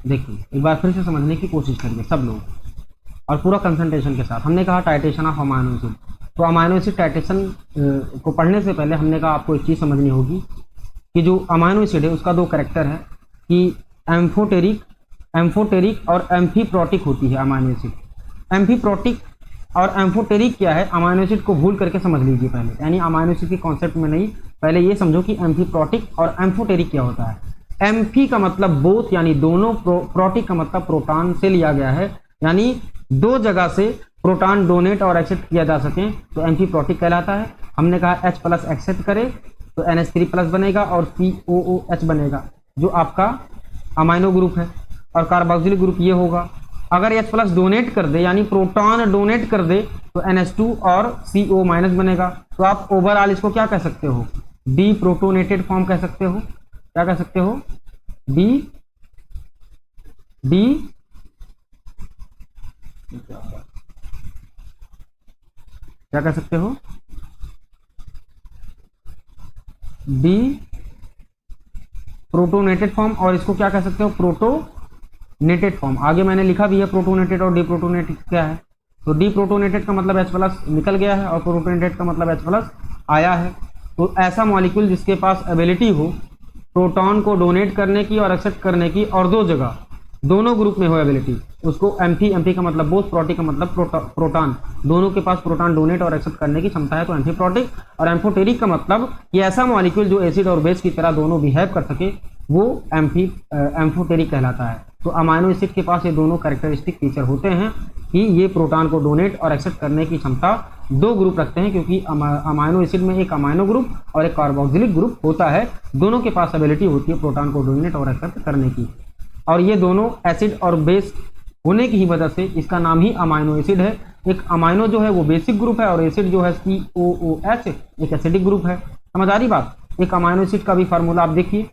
देखिए एक बार फिर से समझने की कोशिश करिए सब लोग, और पूरा कंसंट्रेशन के साथ। हमने कहा टाइट्रेशन ऑफ अमाइनो एसिड। तो अमाइनो एसिड टाइट्रेशन को पढ़ने से पहले हमने कहा आपको एक चीज़ समझनी होगी कि जो अमाइनो एसिड है उसका दो कैरेक्टर है कि एम्फोटेरिक और एम्फीप्रोटिक होती है अमाइनो एसिड। एम्फीप्रोटिक और एम्फोटेरिक क्या है, अमाइनो एसिड को भूल करके समझ लीजिए पहले, यानी अमाइनो एसिड के कॉन्सेप्ट में नहीं, पहले ये समझो कि एम्फीप्रोटिक और एम्फोटेरिक क्या होता है। एम्फी का मतलब बोथ यानी दोनों, प्रोटिक का मतलब प्रोटॉन से लिया गया है, यानी दो जगह से प्रोटॉन डोनेट और एक्सेप्ट किया जा सके तो एम्फीप्रोटिक कहलाता है। हमने कहा H प्लस एक्सेप्ट करे तो NH3 प्लस बनेगा और COOH बनेगा जो आपका अमाइनो ग्रुप है, और कार्बोक्सिलिक ग्रुप ये होगा। अगर H प्लस डोनेट कर दे यानी प्रोटॉन डोनेट कर दे तो NH2 और CO माइनस बनेगा। तो आप ओवरऑल इसको क्या कह सकते हो, डी प्रोटोनेटेड फॉर्म कह सकते हो। क्या कह सकते हो, डी क्या कह सकते हो, डी प्रोटोनेटेड फॉर्म, और इसको क्या कह सकते हो, प्रोटोनेटेड फॉर्म। आगे मैंने लिखा भी है प्रोटोनेटेड और डी प्रोटोनेटेड क्या है। तो डी प्रोटोनेटेड का मतलब H प्लस निकल गया है और प्रोटोनेटेड का मतलब H प्लस आया है। तो ऐसा मॉलिक्यूल जिसके पास एबिलिटी हो प्रोटॉन को डोनेट करने की और एक्सेप्ट करने की, और दो जगह दोनों ग्रुप में हो एबिलिटी, उसको एम्फी का मतलब बोथ, प्रोटिक का मतलब प्रोटॉन, दोनों के पास प्रोटॉन डोनेट और एक्सेप्ट करने की क्षमता है तो एम्फीप्रोटिक। और एम्फोटेरिक का मतलब कि ऐसा मॉलिक्यूल जो एसिड और बेस की तरह दोनों बिहेव कर सके वो एम्फोटेरिक कहलाता है। तो अमाइनो एसिड के पास ये दोनों कैरेक्टरिस्टिक फीचर होते हैं कि ये प्रोटॉन को डोनेट और एक्सेप्ट करने की क्षमता दो ग्रुप रखते हैं, क्योंकि अमाइनो एसिड में एक अमाइनो ग्रुप और एक कार्बोक्सिलिक ग्रुप होता है, दोनों के पास एबिलिटी होती है प्रोटॉन को डोनेट और एक्सेप्ट करने की। और ये दोनों एसिड और बेस होने की ही वजह से इसका नाम ही अमाइनो एसिड है। एक अमाइनो जो है वो बेसिक ग्रुप है और एसिड जो है COOH एक एसिडिक ग्रुप है। समझ आ रही बात। एक अमाइनो एसिड का भी फार्मूला आप देखिए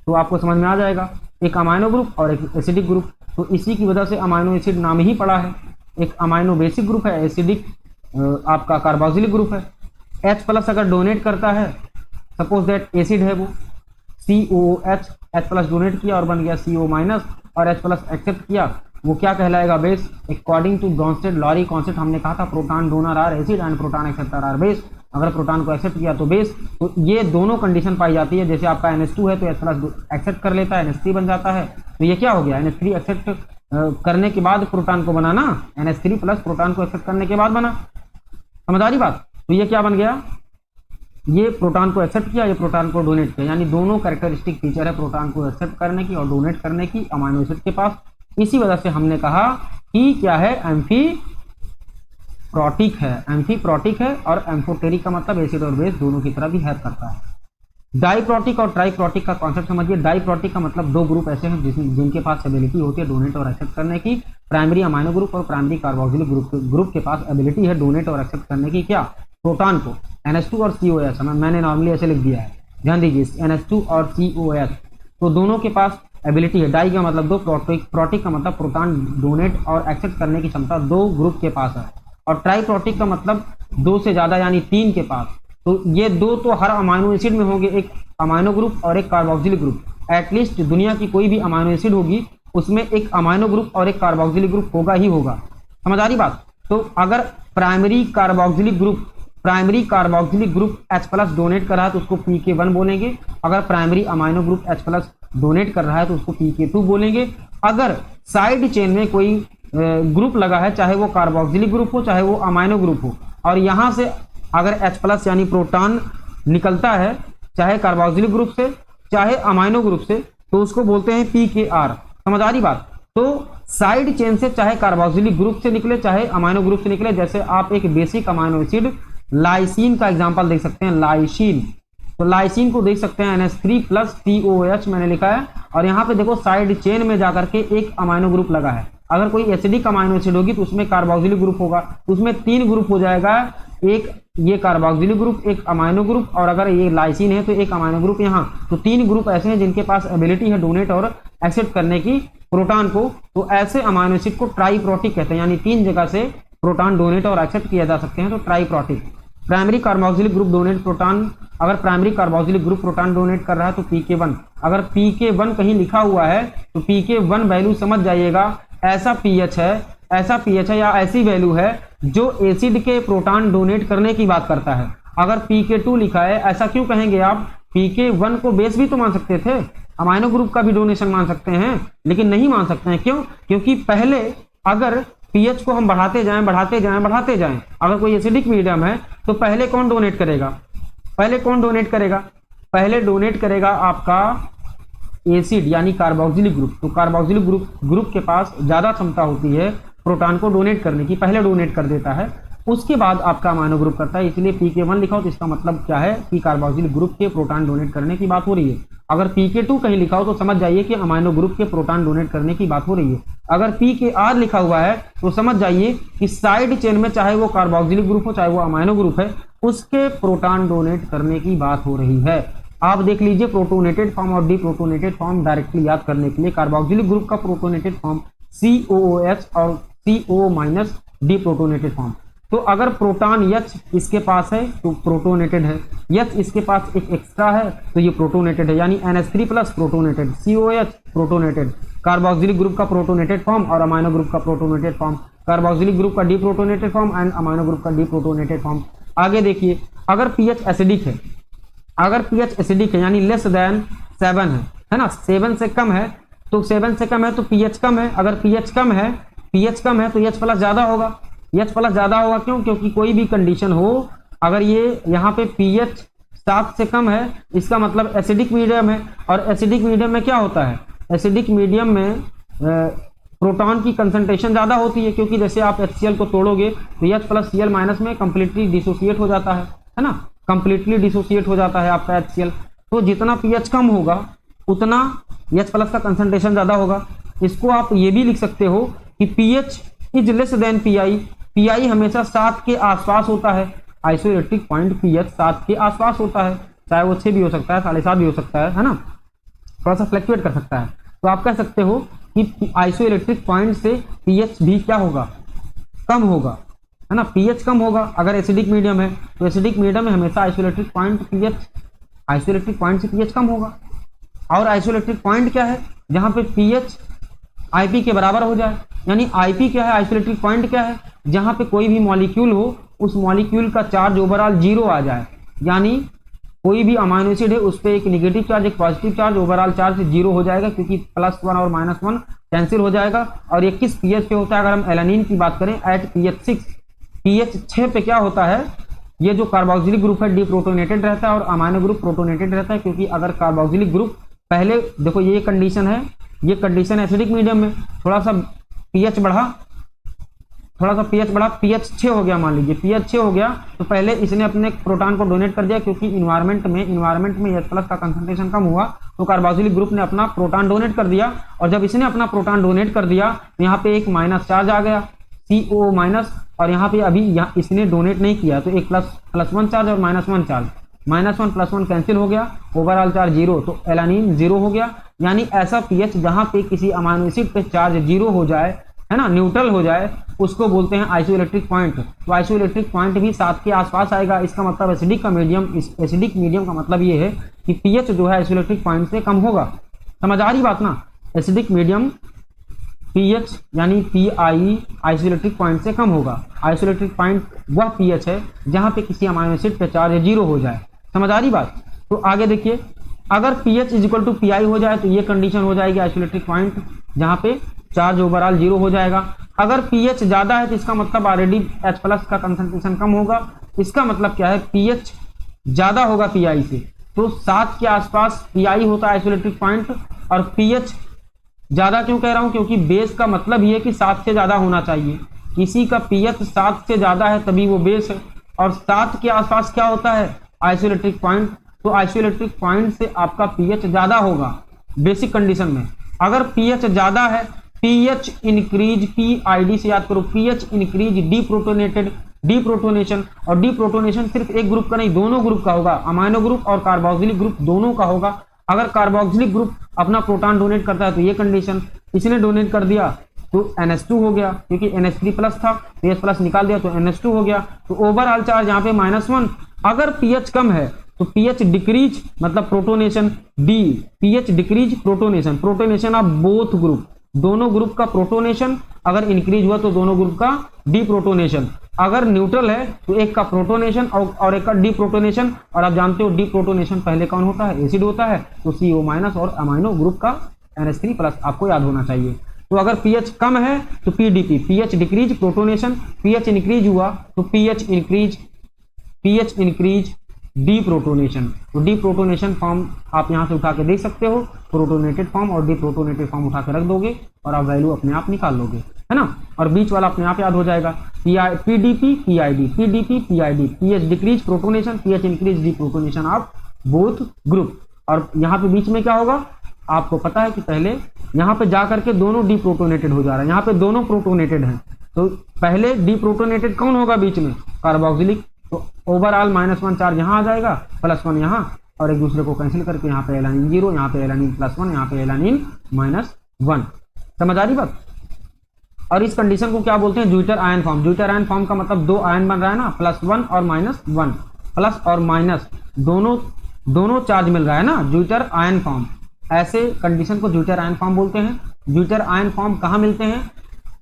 तो आपको समझ में आ जाएगा, एक अमाइनो ग्रुप और एक एसिडिक ग्रुप, तो इसी की वजह से अमाइनो एसिड नाम ही पड़ा है। एक अमाइनो बेसिक ग्रुप है, एसिडिक आपका कार्बोक्सिलिक ग्रुप है। H प्लस अगर डोनेट करता है, सपोज दैट एसिड है वो, COOH H प्लस डोनेट किया और बन गया CO माइनस, और H प्लस एक्सेप्ट किया, वो क्या कहलाएगा, base. According to Bronsted Lowry concept हमने कहा था proton donor are acid and proton acceptor are base. अगर प्रोटॉन को एक्सेप्ट किया तो बेस। तो ये दोनों कंडीशन पाई जाती है। जैसे आपका NH2 है तो H प्लस एक्सेप्ट कर लेता है, NH3 बन जाता है, तो ये क्या हो गया, NH3 एक्सेप्ट करने के बाद प्रोटॉन को बनाना, NH3 प्लस प्रोटॉन को एक्सेप्ट करने के बाद बना। समझ आ रही बात। तो ये क्या बन गया, ये प्रोटॉन को एक्सेप्ट किया, ये प्रोटॉन को डोनेट किया, यानी दोनों कैरेक्टरिस्टिक फीचर है प्रोटॉन को एक्सेप्ट करने की और डोनेट करने की अमाइनो एसिड के पास। इसी वजह से हमने कहा कि क्या है, एम्फीप्रोटिक है और एम्फोटेरिक का मतलब एसिड और बेस दोनों की तरह भी हेल्प करता है। डाइप्रोटिक और ट्राइप्रोटिक का कॉन्सेप्ट समझिए। डाइप्रोटिक का मतलब दो ग्रुप ऐसे हैं जिनके पास एबिलिटी होती है डोनेट और एक्सेप्ट करने की। प्राइमरी अमाइनो ग्रुप और प्राइमरी कार्बोक्सिलिक ग्रुप के पास एबिलिटी है डोनेट और एक्सेप्ट करने की, क्या, प्रोटॉन को। NH2 और COH मैंने नॉर्मली ऐसे लिख दिया है, ध्यान दीजिए, NH2 और COH, तो दोनों के पास एबिलिटी है। डाई का मतलब दो, प्रोटिक का मतलब प्रोटॉन डोनेट और एक्सेप्ट करने की क्षमता दो ग्रुप के पास है। और ट्राइप्रोटिक का मतलब दो से ज्यादा यानी तीन के पास। तो ये दो तो हर अमाइनो एसिड में होंगे, एक अमाइनो ग्रुप और एक कार्बोक्सिलिक ग्रुप। एटलीस्ट दुनिया की कोई भी अमाइनो एसिड होगी उसमें एक अमाइनो ग्रुप और एक कार्बोक्सिलिक ग्रुप होगा ही होगा। समझ आ रही बात। तो अगर primary carboxylic group H plus donate कर रहा है तो उसको PK1 बोलेंगे। अगर primary amino group H plus donate कर रहा है तो उसको PK2 बोलेंगे। अगर साइड चेन में कोई ग्रुप लगा है, चाहे वो कार्बोक्सिलिक ग्रुप हो चाहे वो अमाइनो ग्रुप हो, और यहाँ से अगर H प्लस यानी प्रोटॉन निकलता है चाहे कार्बोक्सिलिक ग्रुप से चाहे अमाइनो ग्रुप से, तो उसको बोलते हैं PKR। समझ आ रही बात। तो साइड चेन से चाहे कार्बोक्सिलिक ग्रुप से निकले चाहे अमाइनो ग्रुप से निकले, जैसे आप एक बेसिक अमाइनो एसिड लाइसिन का एग्जांपल देख सकते हैं, लाइसिन। तो लाइसिन को देख सकते हैं NH3 प्लस COH मैंने लिखा है, और यहाँ पे देखो साइड चेन में जाकर के एक अमाइनो ग्रुप लगा है। अगर कोई एसिडिक अमाइनो एसिड होगी तो उसमें कार्बोक्सिलिक ग्रुप होगा, तो उसमें तीन ग्रुप हो जाएगा, एक ये कार्बोक्सिलिक ग्रुप, एक अमाइनो ग्रुप, और अगर ये लाइसिन है तो एक अमाइनो ग्रुप यहाँ। तो तीन ग्रुप ऐसे हैं जिनके पास एबिलिटी है डोनेट और एक्सेप्ट करने की प्रोटॉन को। तो ऐसे अमाइनो एसिड को ट्राइप्रोटिक कहते हैं, यानी तीन जगह से प्रोटॉन डोनेट और एक्सेप्ट किया जा सकते हैं, तो triprotic. Primary carboxylic group donate proton, अगर primary carboxylic group proton donate कर रहा है तो pK1, अगर pK1 कहीं लिखा हुआ है तो pK1 वैल्यू समझ जाइएगा ऐसा pH है या ऐसी वैल्यू है जो एसिड के प्रोटॉन डोनेट करने की बात करता है। अगर pK2 लिखा है, ऐसा क्यों कहेंगे आप, pK1 को बेस भी तो मान सकते थे, अमाइनो ग्रुप का भी डोनेशन मान सकते हैं, लेकिन नहीं मान सकते हैं। क्यों? क्योंकि पहले अगर pH को हम बढ़ाते जाएं, अगर कोई एसिडिक मीडियम है तो पहले कौन डोनेट करेगा, पहले डोनेट करेगा आपका एसिड यानी कार्बोक्सिलिक ग्रुप। तो कार्बोक्सिलिक ग्रुप के पास ज्यादा क्षमता होती है प्रोटॉन को डोनेट करने की, पहले डोनेट कर देता है, उसके बाद आपका अमाइनो ग्रुप करता है। इसलिए pK1 लिखा हो तो इसका मतलब क्या है कि कार्बोक्सिलिक ग्रुप के प्रोटॉन डोनेट करने की बात हो रही है। अगर pK2 कहीं लिखा हो तो समझ जाइए कि अमाइनो ग्रुप के प्रोटॉन डोनेट करने की बात हो रही है। अगर pKr लिखा हुआ है तो समझ जाइए कि साइड चेन में चाहे वो कार्बोक्सिलिक ग्रुप हो चाहे वो अमाइनो ग्रुप है, उसके प्रोटॉन डोनेट करने की बात हो रही है। आप देख लीजिए प्रोटोनेटेड फॉर्म और डीप्रोटोनेटेड फॉर्म डायरेक्टली याद करने के लिए कार्बोक्सिलिक ग्रुप का प्रोटोनेटेड फॉर्म COOH और CO- डीप्रोटोनेटेड फॉर्म। तो अगर प्रोटॉन H इसके पास है तो प्रोटोनेटेड है, H इसके पास एक एक्स्ट्रा है तो ये प्रोटोनेटेड है, यानी NH3 plus protonated, COH protonated, carboxylic group का प्रोटोनेटेड फॉर्म और अमाइनो ग्रुप का प्रोटोनेटेड फॉर्म, कार्बोक्सिलिक ग्रुप का डीप्रोटोनेटेड फॉर्म एंड अमाइनो ग्रुप का डीप्रोटोनेटेड फॉर्म। आगे देखिए, अगर pH एसिडिक है, यानी लेस देन 7 है ना, 7 से कम है तो pH कम है, अगर pH कम है तो H प्लस ज्यादा होगा, क्यों? क्योंकि कोई भी कंडीशन हो, अगर ये यहाँ पे pH 7 से कम है इसका मतलब एसिडिक मीडियम है, और एसिडिक मीडियम में क्या होता है, एसिडिक मीडियम में प्रोटॉन की कंसंट्रेशन ज्यादा होती है, क्योंकि जैसे आप HCl को तोड़ोगे तो H प्लस Cl माइनस में कंप्लीटली डिसोसिएट हो जाता है ना, कंप्लीटली डिसोसिएट हो जाता है आपका HCl। तो जितना pH कम होगा उतना H प्लस का कंसंट्रेशन ज्यादा होगा। इसको आप ये भी लिख सकते हो कि pH is less than PI हमेशा 7 के आसपास होता है, आइसोइलेक्ट्रिक पॉइंट pH 7 के आसपास होता है, चाहे वो 6 भी हो सकता है, 7.5 भी हो सकता है ना, थोड़ा सा फ्लक्चुएट कर सकता है। तो आप कह सकते हो कि आइसोइलेक्ट्रिक पॉइंट से pH भी क्या होगा, कम होगा, है ना, pH कम होगा। अगर एसिडिक मीडियम है तो एसिडिक मीडियम में हमेशा आइसोइलेक्ट्रिक पॉइंट से pH कम होगा। और आइसोइलेक्ट्रिक पॉइंट क्या है, जहां पे pH IP के बराबर हो जाए, यानी IP क्या है, आइसोइलेक्ट्रिक पॉइंट क्या है, जहां पे कोई भी मॉलिक्यूल हो उस मॉलिक्यूल का चार्ज ओवरऑल 0 आ जाए, यानी कोई भी अमाइनो एसिड है उस पर एक नेगेटिव चार्ज एक पॉजिटिव चार्ज, ओवरऑल चार्ज 0 हो जाएगा, क्योंकि +1 और -1 कैंसिल हो जाएगा। और ये किस pH पे होता है, अगर हम एलानिन की बात करें एट pH 6 पे क्या होता है, ये जो कार्बोक्सिलिक ग्रुप है डीप्रोटोनेटेड रहता है और अमाइनो ग्रुप प्रोटोनेटेड रहता है। क्योंकि अगर कार्बोक्सिलिक ग्रुप पहले देखो, ये कंडीशन है, ये कंडीशन एसिडिक मीडियम में थोड़ा सा pH बढ़ा, pH 6 हो गया, मान लीजिए pH 6 हो गया तो पहले इसने अपने प्रोटॉन को डोनेट कर दिया, क्योंकि इन्वायरमेंट में H प्लस का कंसंट्रेशन कम हुआ तो कार्बोक्सिलिक ग्रुप ने अपना प्रोटॉन डोनेट कर दिया। और जब इसने अपना प्रोटॉन डोनेट कर दिया तो यहाँ पे एक माइनस चार्ज आ गया CO-, और यहाँ पे अभी इसने डोनेट नहीं किया तो एक +1 चार्ज और -1 चार्ज, -1 +1 कैंसिल हो गया, ओवरऑल चार्ज 0, तो एलानिन 0 हो गया। यानी ऐसा pH जहां पे किसी अमाइनो एसिड पे चार्ज 0 हो जाए, है ना, न्यूट्रल हो जाए, उसको बोलते हैं आइसोइलेक्ट्रिक पॉइंट। तो आइसोइलेक्ट्रिक पॉइंट भी 7 के आसपास आएगा। इसका मतलब एसिडिक मीडियम का मतलब ये है कि pH जो है आइसोइलेक्ट्रिक पॉइंट से कम होगा। समझ आ रही बात ना, एसिडिक मीडियम pH यानी PI आइसोइलेक्ट्रिक पॉइंट से कम होगा। आइसोइलेक्ट्रिक पॉइंट वह pH है जहां पे किसी अमाइनो एसिड पे चार्ज 0 हो जाए। समझ आ रही बात। तो आगे देखिए, अगर pH = PI हो जाए तो ये कंडीशन हो जाएगी आइसोइलेक्ट्रिक पॉइंट जहां पे चार्ज ओवरऑल 0 हो जाएगा। अगर pH ज्यादा है तो इसका मतलब ऑलरेडी H प्लस का कंसंट्रेशन कम होगा। इसका मतलब क्या है, pH ज्यादा होगा PI से, तो 7 के आसपास PI होता है आइसोइलेक्ट्रिक पॉइंट। और pH ज्यादा क्यों कह रहा हूं, क्योंकि बेस का मतलब ये है कि 7 से ज्यादा होना चाहिए। किसी का pH 7 से ज्यादा है तभी वो बेस है, और 7 के आसपास क्या होता है, आइसोइलेक्ट्रिक पॉइंट। तो आइसोइलेक्ट्रिक पॉइंट से आपका pH ज्यादा होगा बेसिक कंडीशन में। अगर pH ज्यादा है, pH इंक्रीज, PID से याद करो, pH इंक्रीज डीप्रोटोनेशन, और डीप्रोटोनेशन सिर्फ एक ग्रुप का नहीं, दोनों ग्रुप का होगा, अमाइनो ग्रुप और कार्बोक्सिलिक ग्रुप दोनों का होगा। अगर कार्बोक्सिलिक ग्रुप अपना प्रोटॉन डोनेट करता है तो ये कंडीशन, इसने डोनेट कर दिया तो NH2 हो गया, क्योंकि NH3 प्लस था, pH प्लस निकाल दिया तो NH2 हो गया। तो ओवरऑल चार्ज यहाँ पे -1। अगर pH कम है तो pH डिक्रीज मतलब protonation D, pH decrease protonation, protonation of both group, दोनों ग्रुप का प्रोटोनेशन अगर इंक्रीज हुआ तो दोनों ग्रुप का डीप्रोटोनेशन। अगर न्यूट्रल है तो एक का प्रोटोनेशन और एक का डीप्रोटोनेशन। और आप जानते हो डीप्रोटोनेशन पहले कौन होता है, एसिड होता है, तो CO- और अमाइनो ग्रुप का NH3 प्लस आपको याद होना चाहिए। तो अगर pH कम है तो PDP, pH decrease protonation, pH increase हुआ तो pH इंक्रीज डीप्रोटोनेशन। तो डीप्रोटोनेशन फॉर्म आप यहां से उठा के देख सकते हो, प्रोटोनेटेड फॉर्म और डीप्रोटोनेटेड फॉर्म उठा के रख दोगे और आप वैल्यू अपने आप निकाल लोगे, है ना। और बीच वाला अपने आप याद हो जाएगा, PDP PID, PDP PID, pH decrease protonation, pH increase deprotonation of both group. और यहाँ पे बीच में क्या होगा, आपको पता है कि पहले यहाँ पे जा करके दोनों डीप्रोटोनेटेड हो जा रहा है, यहाँ पे दोनों प्रोटोनेटेड हैं, तो पहले डीप्रोटोनेटेड कौन होगा बीच में, कार्बोक्सिलिक। तो ओवरऑल -1 चार्ज यहाँ आ जाएगा, +1 यहाँ, और एक दूसरे को कैंसिल करके यहाँ पे एलानिन 0, यहाँ पे एलानिन +1, यहाँ पे एलानिन -1। समझ आ रही बात। और इस कंडीशन को क्या बोलते हैं, zwitter ion form. Zwitter ion form का मतलब दो आयन बन रहा है ना, +1 और -1, प्लस और माइनस दोनों चार्ज मिल रहा है ना, ज्यूटर आयन फॉर्म। ऐसे कंडीशन को ज्यूटर आयन फॉर्म बोलते हैं। ज्यूटर आयन फॉर्म कहाँ मिलते हैं,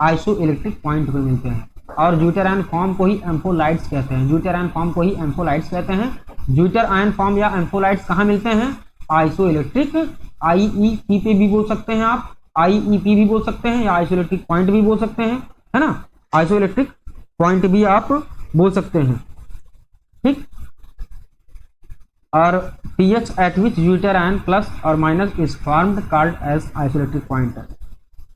आइसो इलेक्ट्रिक पॉइंट पे मिलते हैं, और ज्यूटर आयन फॉर्म को ही एम्फोलाइट्स कहते हैं। ज्यूटर आयन फॉर्म को ही एम्फोलाइट्स कहते हैं। ज्यूटर आयन फॉर्म या एम्फोलाइट्स कहाँ मिलते हैं, आइसो इलेक्ट्रिक, IEP पे भी बोल सकते हैं आप, IEP भी बोल सकते हैं, या आइसो इलेक्ट्रिक पॉइंट भी बोल सकते हैं, है ना। आइसो इलेक्ट्रिक पॉइंट भी आप बोल सकते हैं, ठीक। और pH at which zwitterion plus और minus is formed called as isoelectric point,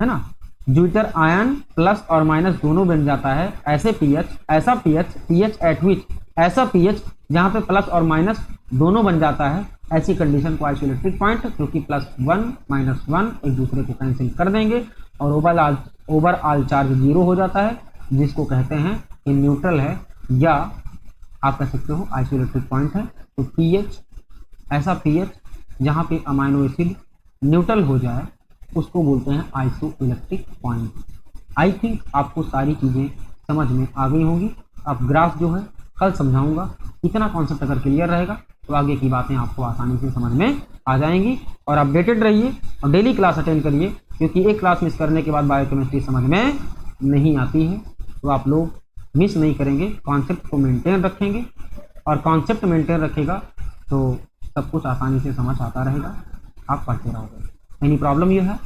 है ना। ज्यूटर आयन प्लस और माइनस दोनों बन जाता है, ऐसे pH, ऐसा pH at which, ऐसा pH जहाँ पे प्लस और माइनस दोनों बन जाता है, ऐसी कंडीशन को आइसोइलेक्ट्रिक पॉइंट, क्योंकि +1 -1 एक दूसरे को कैंसिल कर देंगे और ओवरऑल चार्ज 0 हो जाता है, जिसको कहते हैं कि न्यूट्रल है, या आप कह सकते हो आइसोइलेक्ट्रिक पॉइंट है। तो pH, ऐसा pH जहाँ पे अमाइनो एसिड न्यूट्रल हो जाए, उसको बोलते हैं iso electric point. I think आपको सारी चीज़ें समझ में आ गई होंगी। अब ग्राफ जो है कल समझाऊंगा, इतना कॉन्सेप्ट अगर क्लियर रहेगा तो आगे की बातें आपको आसानी से समझ में आ जाएंगी। और अपडेटेड रहिए और डेली क्लास अटेंड करिए, क्योंकि एक क्लास मिस करने के बाद बायोकेमिस्ट्री समझ में नहीं आती है। तो आप लोग मिस नहीं करेंगे, कॉन्सेप्ट को मेंटेन रखेंगे, और कॉन्सेप्ट मेंटेन रखेगा तो सब कुछ आसानी से समझ आता रहेगा, आप पढ़ते रहोगे। एनी प्रॉब्लम ये है